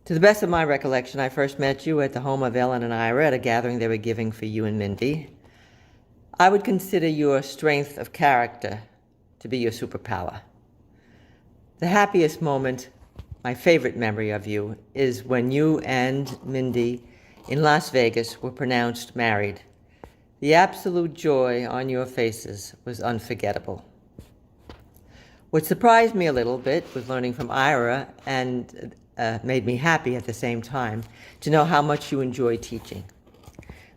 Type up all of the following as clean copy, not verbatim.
To the best of my recollection, I first met you at the home of Ellen and Ira at a gathering they were giving for you and Mindy. I would consider your strength of character to be your superpower. The happiest moment, my favorite memory of you, is when you and Mindy in Las Vegas were pronounced married. The absolute joy on your faces was unforgettable. What surprised me a little bit was learning from Ira and made me happy at the same time to know how much you enjoy teaching.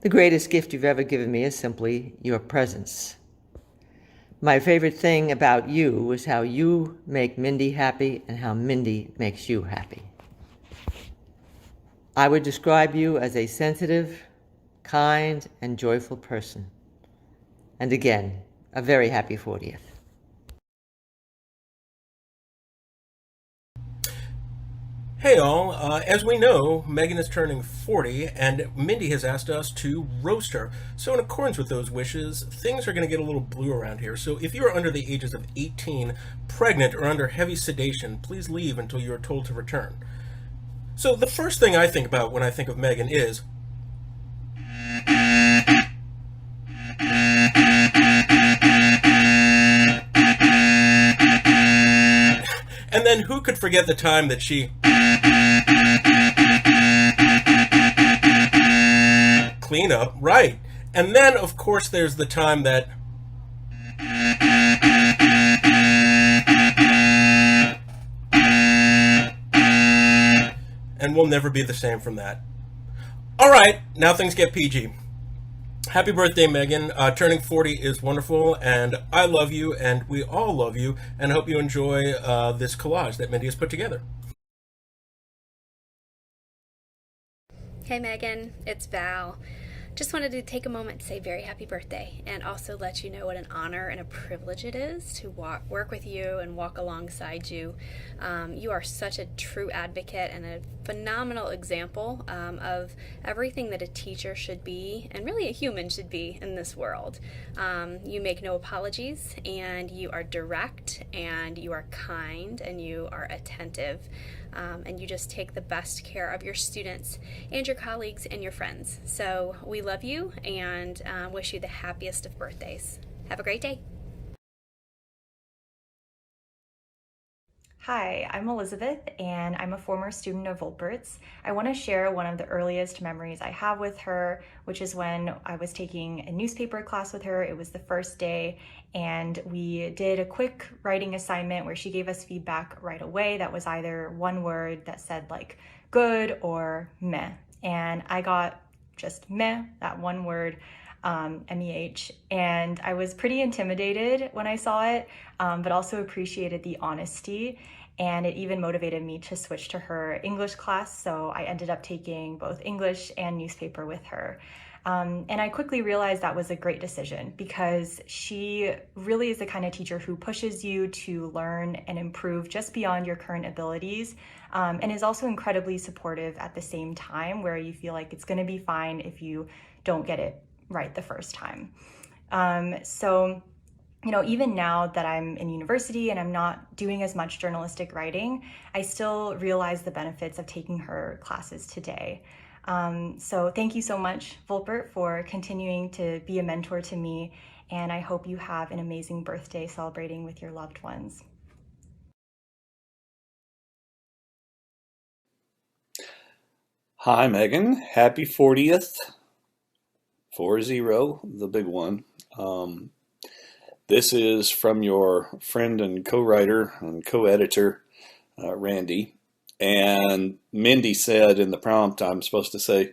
The greatest gift you've ever given me is simply your presence. My favorite thing about you is how you make Mindy happy and how Mindy makes you happy. I would describe you as a sensitive, kind, and joyful person. And again, a very happy 40th. Hey all, as we know, Megan is turning 40 and Mindy has asked us to roast her. So in accordance with those wishes, things are going to get a little blue around here. So if you are under the ages of 18, pregnant, or under heavy sedation, please leave until you are told to return. So the first thing I think about when I think of Megan is, and then who could forget the time that she clean up, right? And then of course there's the time that and we'll never be the same from that. All right, now things get PG. Happy birthday, Megan. Turning 40 is wonderful, and I love you, and we all love you, and hope you enjoy this collage that Mindy has put together. Hey Megan, it's Val. Just wanted to take a moment to say very happy birthday and also let you know what an honor and a privilege it is to work with you and walk alongside you. You are such a true advocate and a phenomenal example of everything that a teacher should be and really a human should be in this world. You make no apologies, and you are direct, and you are kind, and you are attentive. And you just take the best care of your students and your colleagues and your friends. So we love you and wish you the happiest of birthdays. Have a great day. Hi, I'm Elizabeth, and I'm a former student of Volpert's. I want to share one of the earliest memories I have with her, which is when I was taking a newspaper class with her. It was the first day, and we did a quick writing assignment where she gave us feedback right away that was either one word that said like good or meh. And I got just meh, that one word. MEH, and I was pretty intimidated when I saw it, but also appreciated the honesty, and it even motivated me to switch to her English class, so I ended up taking both English and newspaper with her. And I quickly realized that was a great decision because she really is the kind of teacher who pushes you to learn and improve just beyond your current abilities, and is also incredibly supportive at the same time, where you feel like it's going to be fine if you don't get it right the first time. So, even now that I'm in university and I'm not doing as much journalistic writing, I still realize the benefits of taking her classes today. So thank you so much, Volpert, for continuing to be a mentor to me, and I hope you have an amazing birthday celebrating with your loved ones. Hi, Megan. Happy 40th. 40, the big one. This is from your friend and co-writer and co-editor, Randy. And Mindy said in the prompt, I'm supposed to say,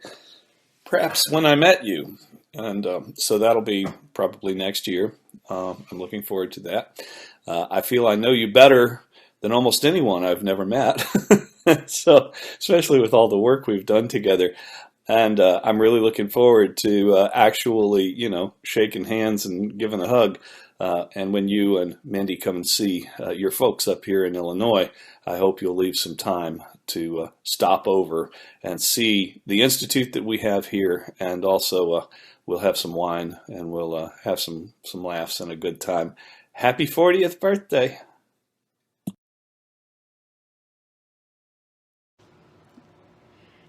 perhaps when I met you. And so that'll be probably next year. I'm looking forward to that. I feel I know you better than almost anyone I've never met. So, especially with all the work we've done together. And I'm really looking forward to actually, shaking hands and giving a hug. And when you and Mindy come and see your folks up here in Illinois, I hope you'll leave some time to stop over and see the institute that we have here. And also we'll have some wine and we'll have some laughs and a good time. Happy 40th birthday.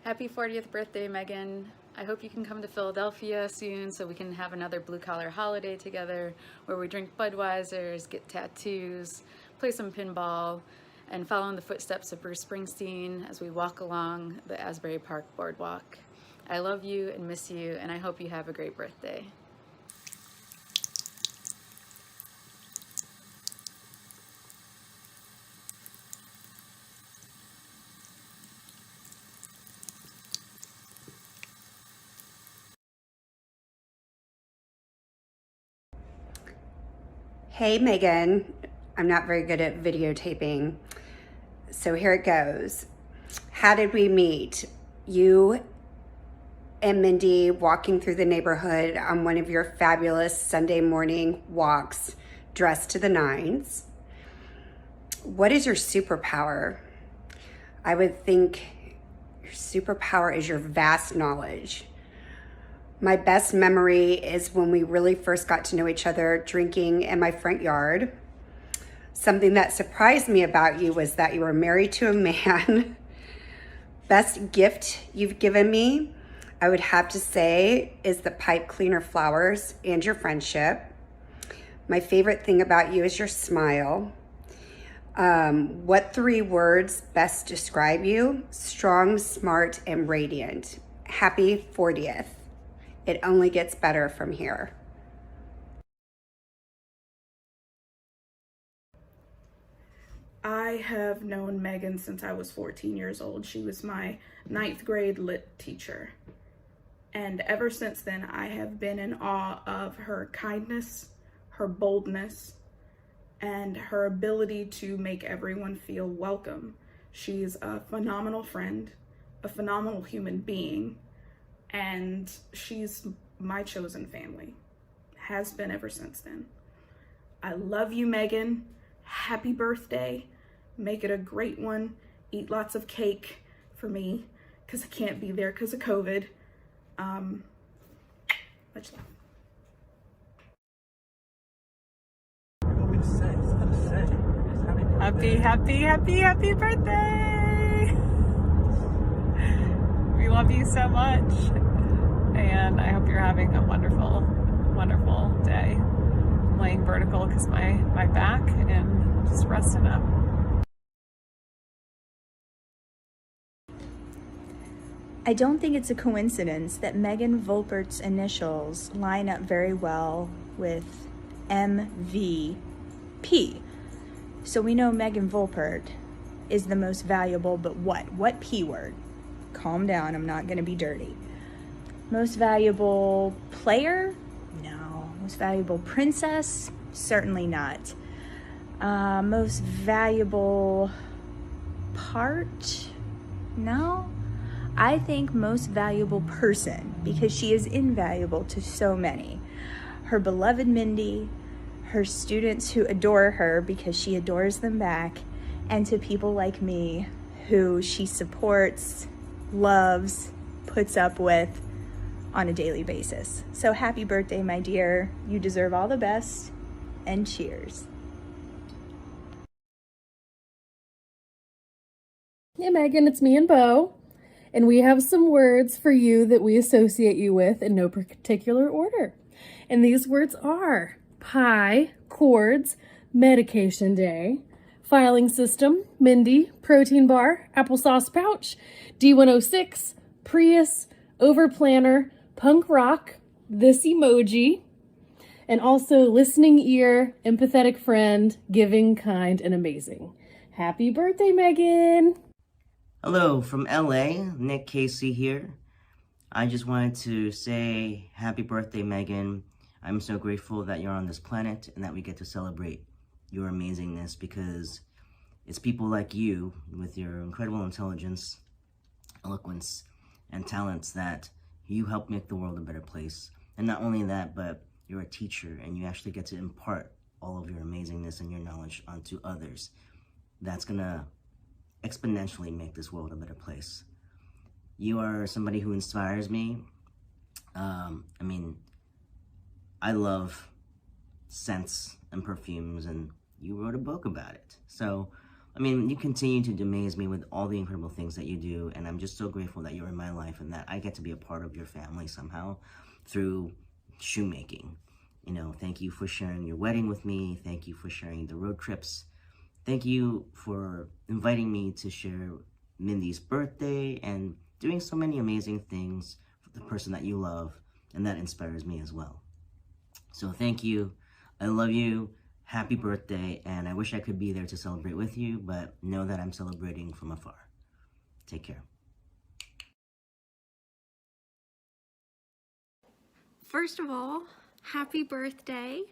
Happy 40th birthday, Megan. I hope you can come to Philadelphia soon so we can have another blue collar holiday together where we drink Budweisers, get tattoos, play some pinball, and follow in the footsteps of Bruce Springsteen as we walk along the Asbury Park Boardwalk. I love you and miss you, and I hope you have a great birthday. Hey Megan, I'm not very good at videotaping, so here it goes. How did we meet? You and Mindy walking through the neighborhood on one of your fabulous Sunday morning walks, dressed to the nines. What is your superpower? I would think your superpower is your vast knowledge. My best memory is when we really first got to know each other drinking in my front yard. Something that surprised me about you was that you were married to a man. Best gift you've given me, I would have to say, is the pipe cleaner flowers and your friendship. My favorite thing about you is your smile. What 3 words best describe you? Strong, smart, and radiant. Happy 40th. It only gets better from here. I have known Megan since I was 14 years old. She was my 9th grade lit teacher. And ever since then, I have been in awe of her kindness, her boldness, and her ability to make everyone feel welcome. She's a phenomenal friend, a phenomenal human being, and she's my chosen family. Has been ever since then. I love you, Megan. Happy birthday. Make it a great one. Eat lots of cake for me because I can't be there because of COVID. Much love. Happy birthday! We love you so much, and I hope you're having a wonderful, wonderful day. I'm laying vertical because my back, and just resting up. I don't think it's a coincidence that Megan Volpert's initials line up very well with MVP. So we know Megan Volpert is the most valuable, but what? What P word? Calm down, I'm not gonna be dirty. Most valuable player? No. Most valuable princess? Certainly not. Most valuable part? No. I think most valuable person, because she is invaluable to so many. Her beloved Mindy, her students who adore her because she adores them back, and to people like me who she supports, loves, puts up with on a daily basis. So happy birthday, my dear. You deserve all the best, and cheers. Hey Megan, it's me and Bo, and we have some words for you that we associate you with in no particular order. And these words are pie, chords, medication day, filing system, Mindy, protein bar, applesauce pouch, D106, Prius, overplanner, punk rock, this emoji, and also listening ear, empathetic friend, giving, kind, and amazing. Happy birthday, Megan! Hello from LA, Nick Casey here. I just wanted to say happy birthday, Megan. I'm so grateful that you're on this planet and that we get to celebrate your amazingness, because it's people like you with your incredible intelligence, eloquence, and talents that you help make the world a better place. And not only that, but you're a teacher and you actually get to impart all of your amazingness and your knowledge onto others. That's gonna exponentially make this world a better place. You are somebody who inspires me. I love scents and perfumes, and you wrote a book about it. So I mean, you continue to amaze me with all the incredible things that you do, and I'm just so grateful that you're in my life and that I get to be a part of your family somehow through shoemaking. You know, thank you for sharing your wedding with me. Thank you for sharing the road trips. Thank you for inviting me to share Mindy's birthday and doing so many amazing things for the person that you love, and that inspires me as well. So thank you. I love you. Happy birthday, and I wish I could be there to celebrate with you, but know that I'm celebrating from afar. Take care. First of all, happy birthday.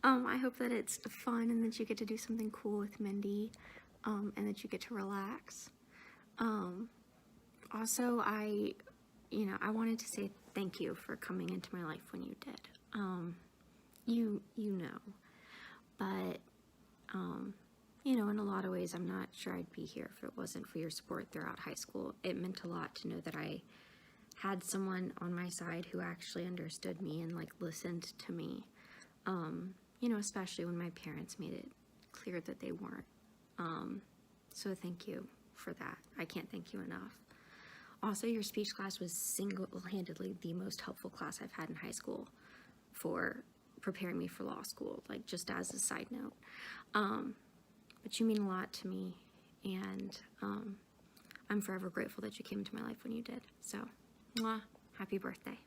I hope that it's fun and that you get to do something cool with Mindy, and that you get to relax. Also, I wanted to say thank you for coming into my life when you did. You know, but, in a lot of ways, I'm not sure I'd be here if it wasn't for your support throughout high school. It meant a lot to know that I had someone on my side who actually understood me and, listened to me, especially when my parents made it clear that they weren't. So thank you for that. I can't thank you enough. Also, your speech class was single-handedly the most helpful class I've had in high school for preparing me for law school, just as a side note. But you mean a lot to me, and I'm forever grateful that you came into my life when you did. So, mwah, happy birthday.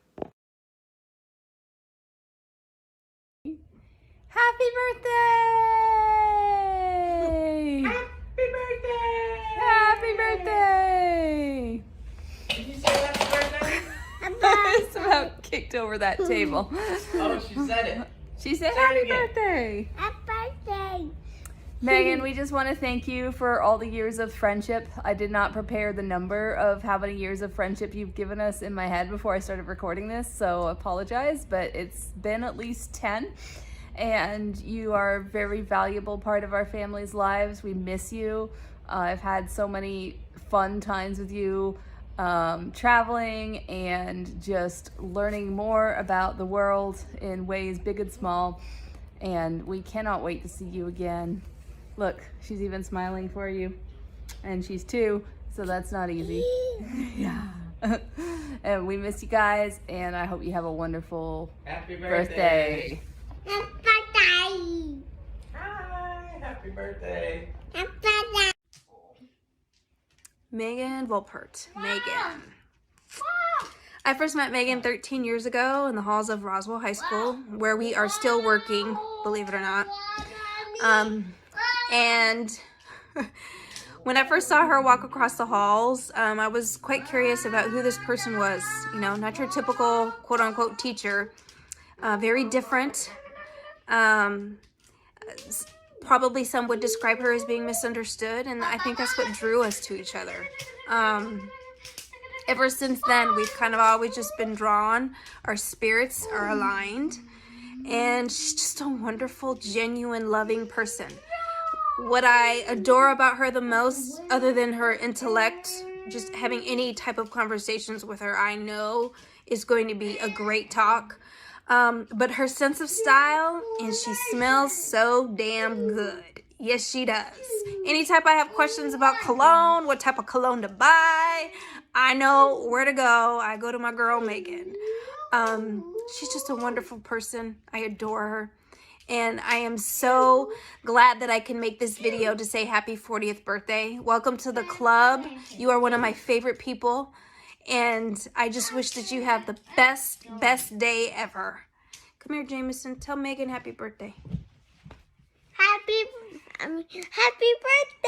Happy birthday! Happy birthday! Happy birthday! Did you say happy birthday? I just about kicked over that table. Oh, she said it. She said Say it happy again. birthday. Happy birthday! Megan, we just want to thank you for all the years of friendship. I did not prepare the number of how many years of friendship you've given us in my head before I started recording this, so I apologize, but it's been at least 10. And you are a very valuable part of our family's lives. We miss you. I've had so many fun times with you, traveling and just learning more about the world in ways big and small. And we cannot wait to see you again. Look, she's even smiling for you. And she's 2, so that's not easy. Yeah. And we miss you guys, and I hope you have a wonderful Happy birthday. Happy birthday! Hi, happy birthday. Happy birthday! Megan Volpert. Megan. I first met Megan 13 years ago in the halls of Roswell High School, where we are still working, believe it or not. And when I first saw her walk across the halls, I was quite curious about who this person was. Not your typical quote-unquote teacher. Very different. Probably some would describe her as being misunderstood, and I think that's what drew us to each other. Ever since then, we've kind of always just been drawn. Our spirits are aligned, and she's just a wonderful, genuine, loving person. What I adore about her the most, other than her intellect, just having any type of conversations with her, I know is going to be a great talk. But her sense of style, and she smells so damn good. Yes, she does. Anytime I have questions about cologne, what type of cologne to buy, I know where to go. I go to my girl, Megan. She's just a wonderful person. I adore her. And I am so glad that I can make this video to say happy 40th birthday. Welcome to the club. You are one of my favorite people. And I just wish that you have the best day ever. Come here, Jameson. Tell Megan happy birthday. Happy birthday!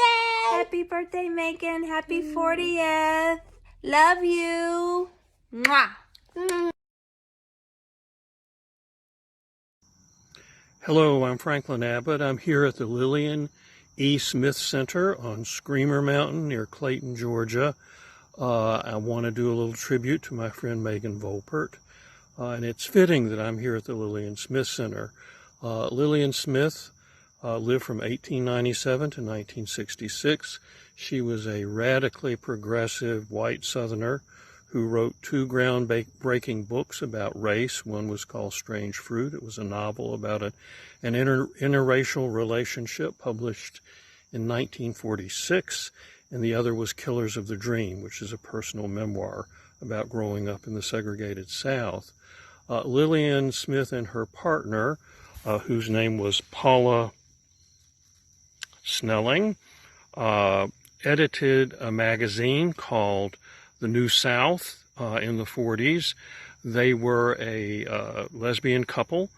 Happy birthday, Megan. Happy 40th. Love you. Mwah. Hello, I'm Franklin Abbott. I'm here at the Lillian E. Smith Center on Screamer Mountain near Clayton, Georgia. I want to do a little tribute to my friend Megan Volpert, and it's fitting that I'm here at the Lillian Smith Center. Lillian Smith lived from 1897 to 1966. She was a radically progressive white Southerner who wrote 2 groundbreaking books about race. One was called Strange Fruit. It was a novel about an interracial relationship published in 1946, and the other was Killers of the Dream, which is a personal memoir about growing up in the segregated South. Lillian Smith and her partner, whose name was Paula Snelling, edited a magazine called The New South in the 40s. They were a lesbian couple,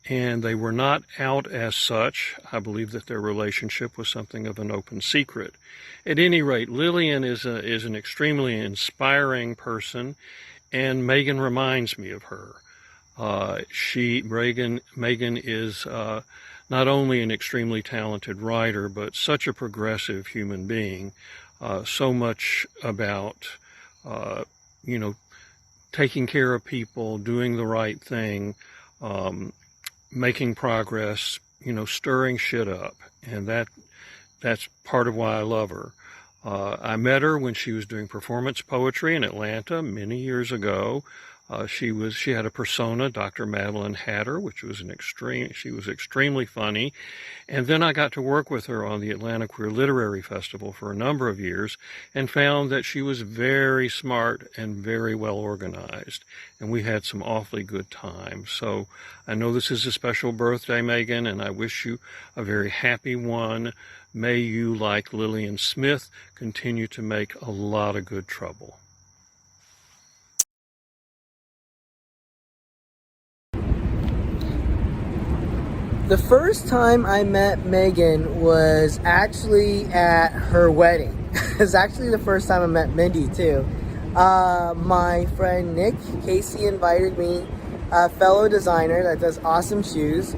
and they were not out as such. I believe that their relationship was something of an open secret. At any rate, Lillian is an extremely inspiring person, and Megan reminds me of her. Megan is not only an extremely talented writer, but such a progressive human being. So much about, taking care of people, doing the right thing, making progress, stirring shit up. And that's part of why I love her. I met her when she was doing performance poetry in Atlanta many years ago. She had a persona, Dr. Madeline Hatter, which was she was extremely funny. And then I got to work with her on the Atlanta Queer Literary Festival for a number of years and found that she was very smart and very well organized. And we had some awfully good times. So I know this is a special birthday, Megan, and I wish you a very happy one. May you, like Lillian Smith, continue to make a lot of good trouble. The first time I met Megan was actually at her wedding. It was actually the first time I met Mindy too. My friend Nick Casey invited me, a fellow designer that does awesome shoes.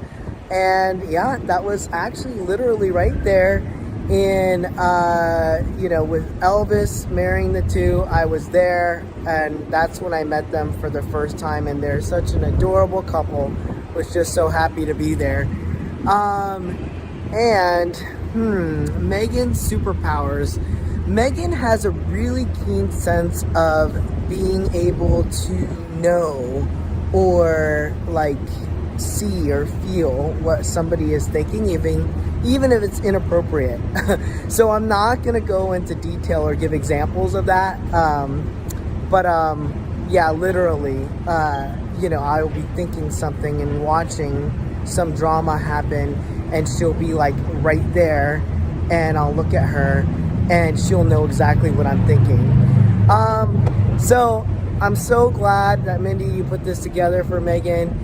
And yeah, that was actually literally right there in, with Elvis marrying the two. I was there, and that's when I met them for the first time. And they're such an adorable couple. Was just so happy to be there. Megan's superpowers. Megan has a really keen sense of being able to know or see or feel what somebody is thinking, even if it's inappropriate. So I'm not gonna go into detail or give examples of that. Yeah, literally, I will be thinking something and watching some drama happen, and she'll be right there, and I'll look at her and she'll know exactly what I'm thinking. So I'm so glad that Mindy, you put this together for Megan.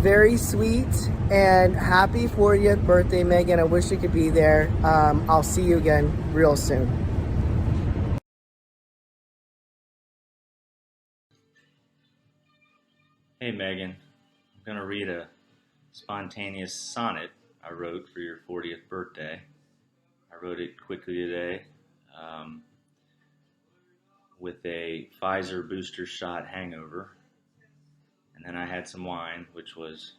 Very sweet, and happy 40th birthday, Megan. I wish you could be there. I'll see you again real soon. Hey Megan, I'm going to read a spontaneous sonnet I wrote for your 40th birthday. I wrote it quickly today with a Pfizer booster shot hangover, and then I had some wine, which was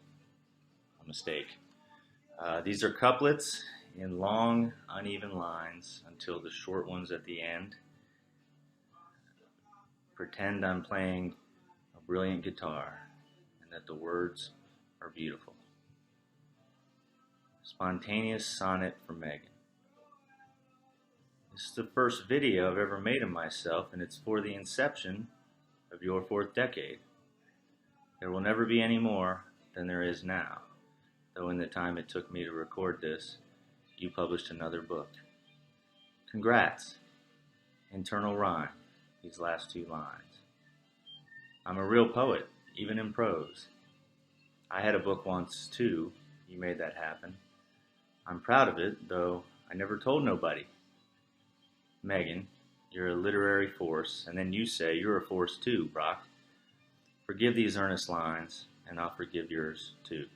a mistake. These are couplets in long, uneven lines until the short ones at the end. Pretend I'm playing a brilliant guitar and that the words are beautiful. Spontaneous sonnet for Megan. This is the first video I've ever made of myself, and it's for the inception of your 4th decade. There will never be any more than there is now, though in the time it took me to record this, you published another book. Congrats. Internal rhyme, these last 2 lines. I'm a real poet, even in prose. I had a book once too, you made that happen. I'm proud of it, though I never told nobody. Megan, you're a literary force, and then you say you're a force too, Brock. Forgive these earnest lines, and I'll forgive yours too.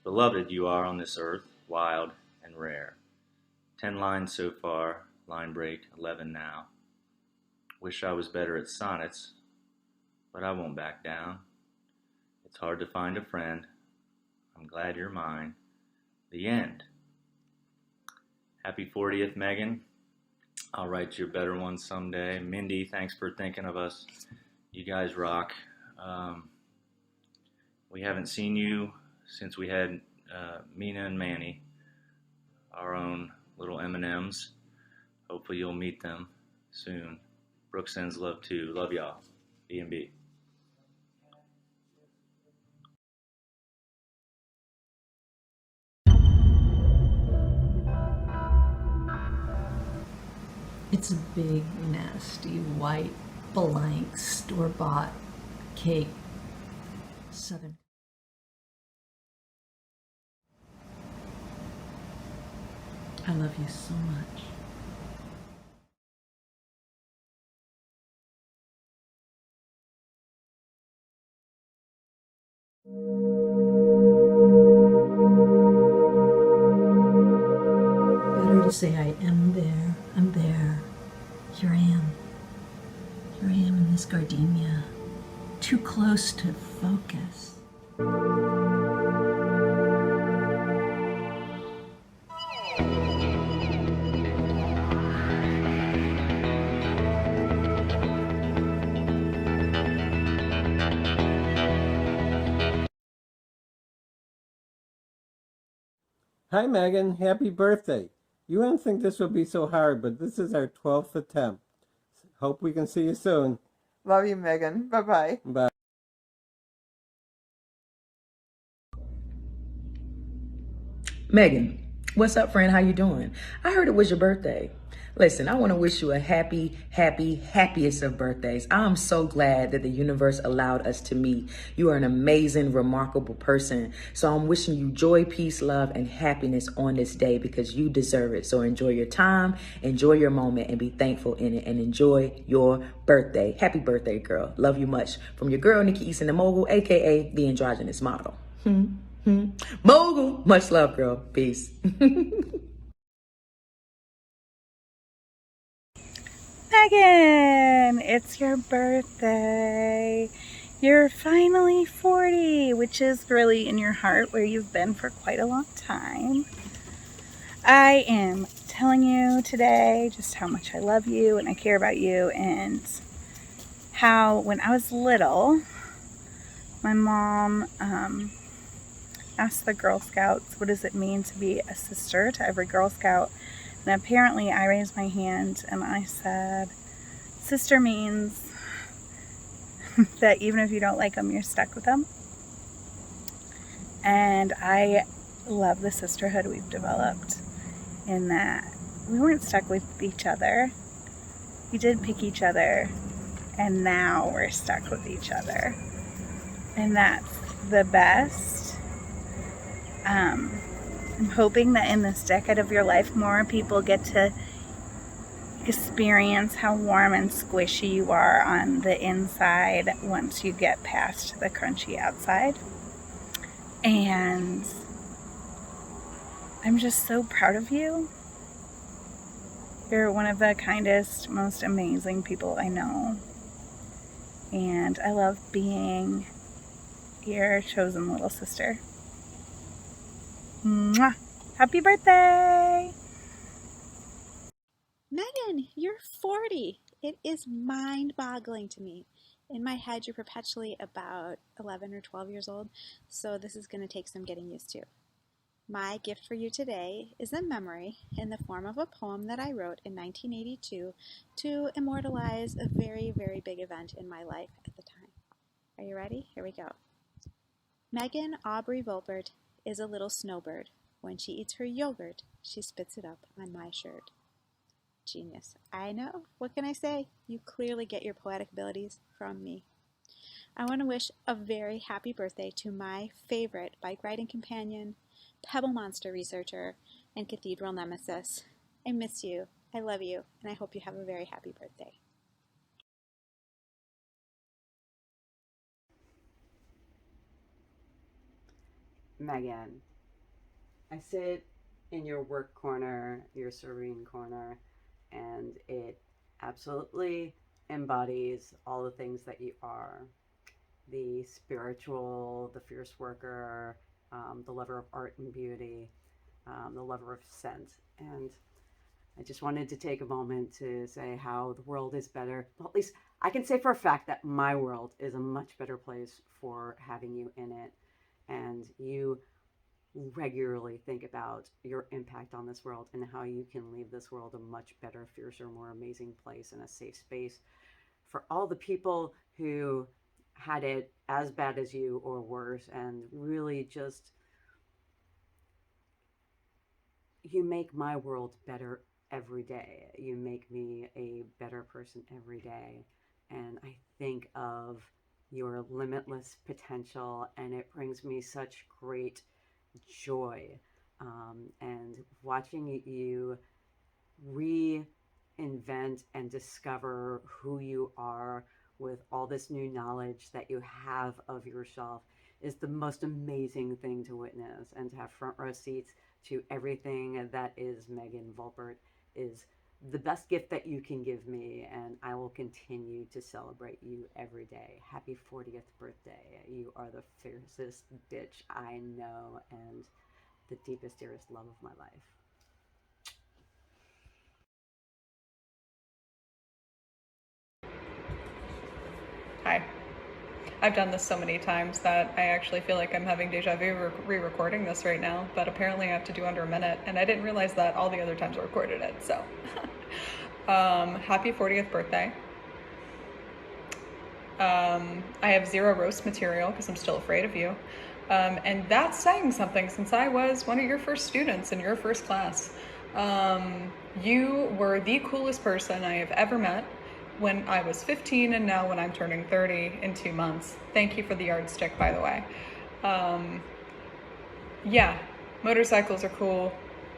Beloved you are on this earth, wild and rare. 10 lines so far, line break 11 now. Wish I was better at sonnets, but I won't back down. It's hard to find a friend. I'm glad you're mine. The end. Happy 40th, Megan. I'll write you a better one someday. Mindy, thanks for thinking of us. You guys rock. We haven't seen you since we had Mina and Manny our own little M&Ms. Hopefully you'll meet them soon. Brooke sends love too. Love y'all. B&B. It's a big, nasty, white, blank, store-bought cake. Southern. I love you so much. Better to say I am there. I'm there. Here I am. Here I am in this gardenia. Too close to focus. Hi, Megan. Happy birthday. You wouldn't think this would be so hard, but this is our 12th attempt. Hope we can see you soon. Love you, Megan. Bye-bye. Bye. Megan, what's up, friend? How you doing? I heard it was your birthday. Listen, I want to wish you a happiest of birthdays. I'm so glad that the universe allowed us to meet. You are an amazing, remarkable person. So I'm wishing you joy, peace, love, and happiness on this day because you deserve it. So enjoy your time, enjoy your moment, and be thankful in it, and enjoy your birthday. Happy birthday, girl. Love you much. From your girl, Nikki Easton, the mogul, aka the androgynous model. Mogul. Much love, girl. Peace. Megan, it's your birthday. You're finally 40, which is really in your heart where you've been for quite a long time. I am telling you today just how much I love you and I care about you, and how when I was little, my mom asked the Girl Scouts, what does it mean to be a sister to every Girl Scout? And apparently I raised my hand and I said, sister means that even if you don't like them, you're stuck with them. And I love the sisterhood we've developed in that we weren't stuck with each other. We did pick each other, and now we're stuck with each other. And that's the best. I'm hoping that in this decade of your life, more people get to experience how warm and squishy you are on the inside once you get past the crunchy outside. And I'm just so proud of you. You're one of the kindest, most amazing people I know. And I love being your chosen little sister. Mwah! Happy birthday! Megan, you're 40. It is mind-boggling to me. In my head, you're perpetually about 11 or 12 years old, so this is going to take some getting used to. My gift for you today is a memory in the form of a poem that I wrote in 1982 to immortalize a very, very big event in my life at the time. Are you ready? Here we go. Megan Aubrey Volpert is a little snowbird. When she eats her yogurt, she spits it up on my shirt. Genius. I know. What can I say? You clearly get your poetic abilities from me. I want to wish a very happy birthday to my favorite bike riding companion, Pebble Monster researcher, and cathedral nemesis. I miss you. I love you. And I hope you have a very happy birthday. Megan, I sit in your work corner, your serene corner, and it absolutely embodies all the things that you are. The spiritual, the fierce worker, the lover of art and beauty, the lover of scent. And I just wanted to take a moment to say how the world is better. Well, at least I can say for a fact that my world is a much better place for having you in it. And you regularly think about your impact on this world and how you can leave this world a much better, fiercer, more amazing place and a safe space for all the people who had it as bad as you or worse, and really just, you make my world better every day. You make me a better person every day. And I think of your limitless potential, and it brings me such great joy. And watching you reinvent and discover who you are with all this new knowledge that you have of yourself is the most amazing thing to witness. And to have front row seats to everything that is Megan Volpert is the best gift that you can give me, and I will continue to celebrate you every day. Happy 40th birthday. You are the fiercest bitch I know and the deepest, dearest love of my life. Hi. I've done this so many times that I actually feel like I'm having deja vu re-recording this right now, but apparently I have to do under a minute, and I didn't realize that all the other times I recorded it, so. Happy 40th birthday. I have 0 roast material because I'm still afraid of you. And that's saying something, since I was one of your first students in your first class. You were the coolest person I have ever met when I was 15, and now when I'm turning 30 in 2 months. Thank you for the yardstick, by the way. Yeah, motorcycles are cool,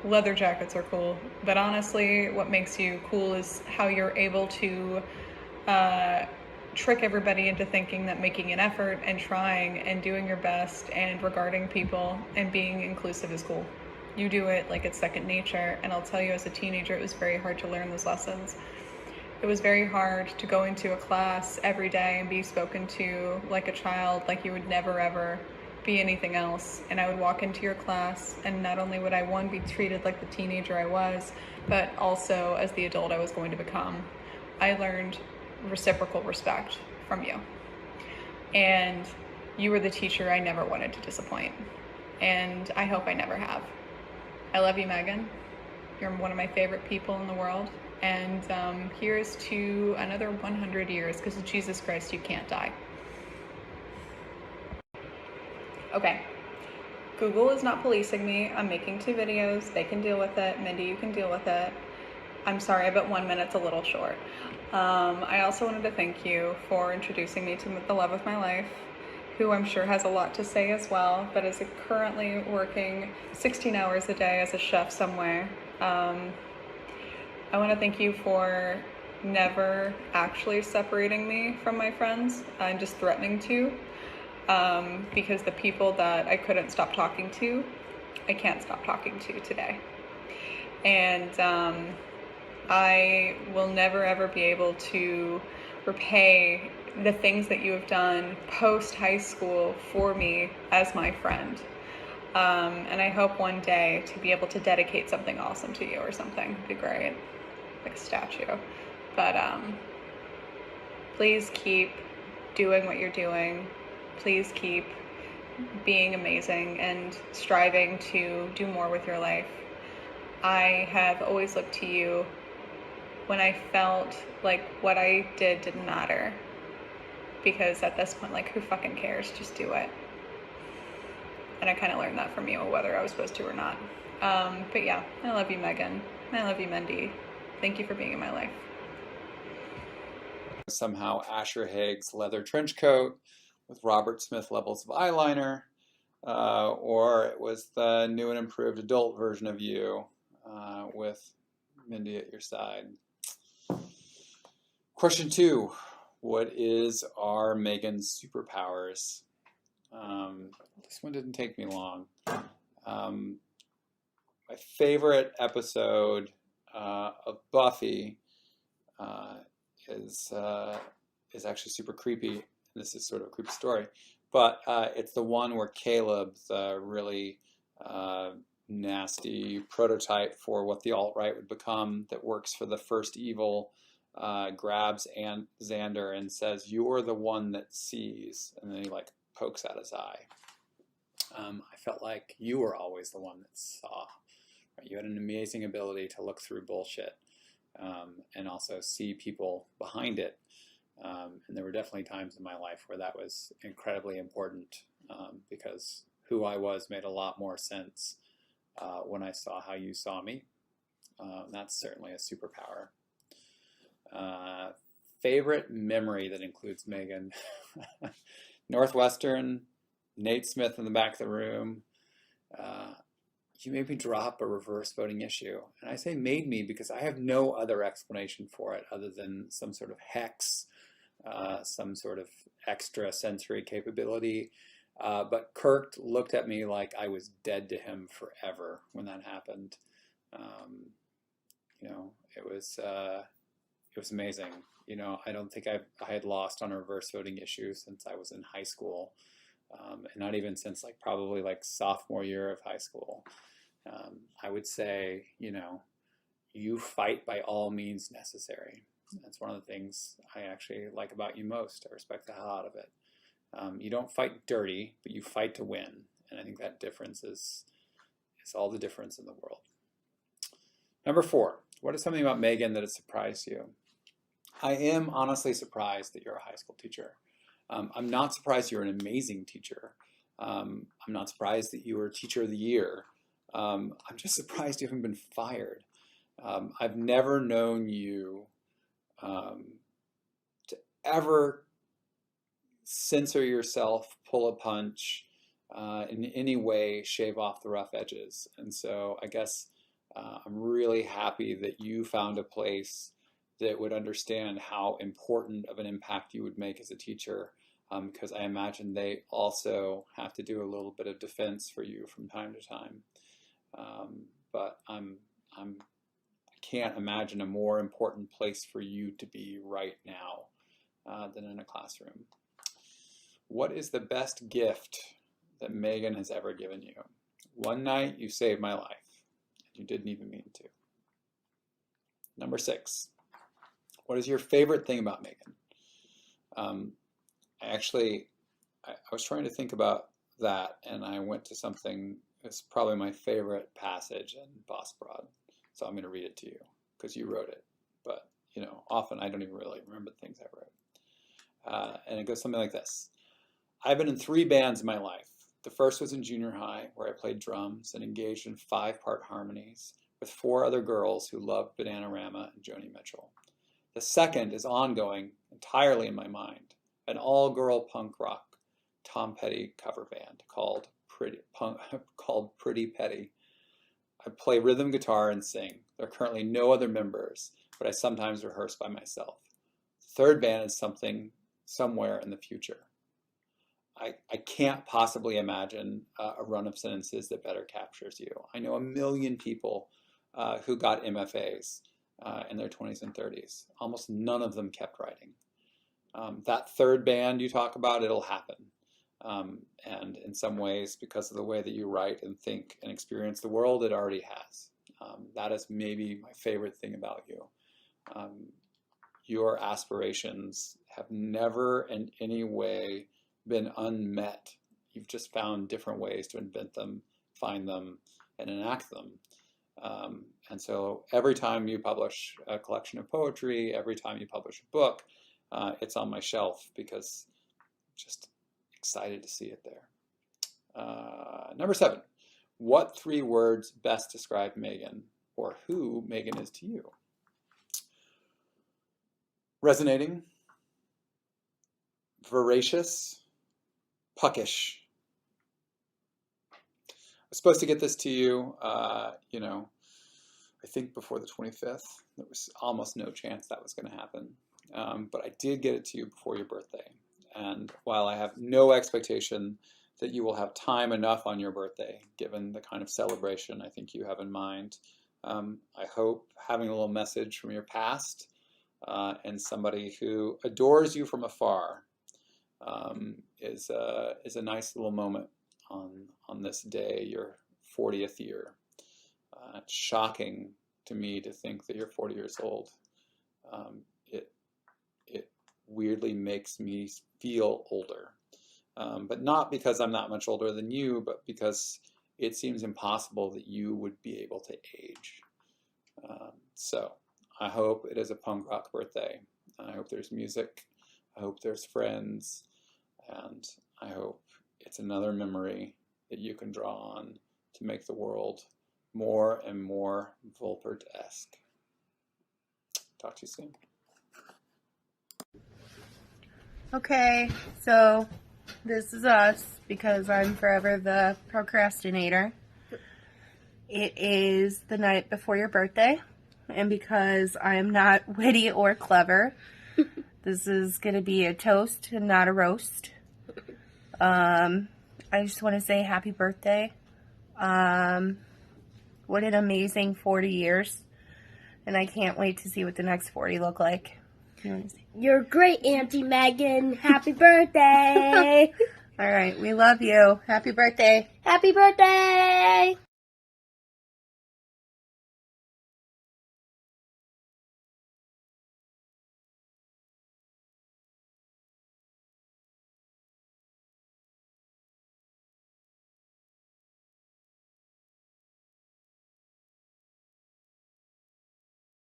leather jackets are cool, but honestly, what makes you cool is how you're able to trick everybody into thinking that making an effort and trying and doing your best and regarding people and being inclusive is cool. You do it like it's second nature, and I'll tell you, as a teenager, it was very hard to learn those lessons. It was very hard to go into a class every day and be spoken to like a child, like you would never ever be anything else. And I would walk into your class, and not only would I, one, be treated like the teenager I was, but also as the adult I was going to become. I learned reciprocal respect from you. And you were the teacher I never wanted to disappoint. And I hope I never have. I love you, Megan. You're one of my favorite people in the world. And here's to another 100 years, because of Jesus Christ, you can't die. Okay, Google is not policing me. I'm making 2 videos. They can deal with it. Mindy, you can deal with it. I'm sorry, but 1 minute's a little short. I also wanted to thank you for introducing me to the love of my life, who I'm sure has a lot to say as well, but is currently working 16 hours a day as a chef somewhere. I want to thank you for never actually separating me from my friends and just threatening to, because the people that I couldn't stop talking to, I can't stop talking to today. And I will never ever be able to repay the things that you have done post high school for me as my friend. And I hope one day to be able to dedicate something awesome to you or something. It'd be great. Like a statue. But please keep doing what you're doing. Please keep being amazing and striving to do more with your life. I have always looked to you when I felt like what I did didn't matter. Because at this point, like, who fucking cares? Just do it. And I kind of learned that from you, whether I was supposed to or not. But yeah, I love you, Megan. I love you, Mindy. Thank you for being in my life. Somehow Asher Haig's leather trench coat with Robert Smith levels of eyeliner, or it was the new and improved adult version of you with Mindy at your side. Question 2, what is our Megan's superpowers? This one didn't take me long. My favorite episode of Buffy is actually super creepy. This is sort of a creepy story, but it's the one where Caleb's really nasty prototype for what the alt-right would become, that works for the first evil, grabs Xander and says, "You're the one that sees," and then he like pokes at his eye. I felt like you were always the one that saw. Right? You had an amazing ability to look through bullshit and also see people behind it. And there were definitely times in my life where that was incredibly important because who I was made a lot more sense when I saw how you saw me. That's certainly a superpower. Favorite memory that includes Megan? Northwestern, Nate Smith in the back of the room. You made me drop a reverse voting issue. And I say made me because I have no other explanation for it other than some sort of hex, some sort of extra sensory capability. But Kirk looked at me like I was dead to him forever when that happened. You know, it was amazing. You know, I don't think I had lost on a reverse voting issue since I was in high school, and not even since probably sophomore year of high school. I would say, you know, you fight by all means necessary. That's one of the things I actually like about you most. I respect the hell out of it. You don't fight dirty, but you fight to win. And I think that difference is all the difference in the world. Number 4, what is something about Megan that has surprised you? I am honestly surprised that you're a high school teacher. I'm not surprised you're an amazing teacher. I'm not surprised that you were Teacher of the Year. I'm just surprised you haven't been fired. I've never known you to ever censor yourself, pull a punch, in any way shave off the rough edges. And so I guess I'm really happy that you found a place that would understand how important of an impact you would make as a teacher, because I imagine they also have to do a little bit of defense for you from time to time. But I can't imagine a more important place for you to be right now than in a classroom. What is the best gift that Megan has ever given you? One night you saved my life. You didn't even mean to. Number 6. What is your favorite thing about Megan? I was trying to think about that, and I went to something that's probably my favorite passage in Boss Broad. So I'm going to read it to you because you wrote it. But, you know, often I don't even really remember the things I wrote. And it goes something like this. I've been in 3 bands in my life. The first was in junior high, where I played drums and engaged in 5-part harmonies with 4 other girls who loved Bananarama and Joni Mitchell. The second is ongoing, entirely in my mind, an all-girl punk rock Tom Petty cover band called Pretty Petty. I play rhythm guitar and sing. There are currently no other members, but I sometimes rehearse by myself. The third band is something somewhere in the future. I can't possibly imagine a run of sentences that better captures you. I know a million people who got MFAs in their 20s and 30s. Almost none of them kept writing. That third band you talk about, it'll happen. And in some ways, because of the way that you write and think and experience the world, it already has. That is maybe my favorite thing about you. Your aspirations have never in any way been unmet. You've just found different ways to invent them, find them, and enact them. And so every time you publish a collection of poetry, every time you publish a book, it's on my shelf because I'm just excited to see it there. Number 7, what 3 words best describe Megan, or who Megan is to you? Resonating, voracious, puckish. I was supposed to get this to you, you know, I think before the 25th. There was almost no chance that was going to happen. But I did get it to you before your birthday. And while I have no expectation that you will have time enough on your birthday, given the kind of celebration I think you have in mind, I hope having a little message from your past and somebody who adores you from afar is a nice little moment on this day, your 40th year. It's shocking to me to think that you're 40 years old. It weirdly makes me feel older. But not because I'm that much older than you, but because it seems impossible that you would be able to age. So I hope it is a punk rock birthday. I hope there's music. I hope there's friends. And I hope it's another memory that you can draw on to make the world more and more Volpert-esque. Talk to you soon. Okay, so this is us because I'm forever the procrastinator. It is the night before your birthday, and because I am not witty or clever, this is going to be a toast and not a roast. I just want to say happy birthday. What an amazing 40 years, and I can't wait to see what the next 40 look like. You're great, Auntie Megan. Happy birthday. All right, we love you. Happy birthday. Happy birthday.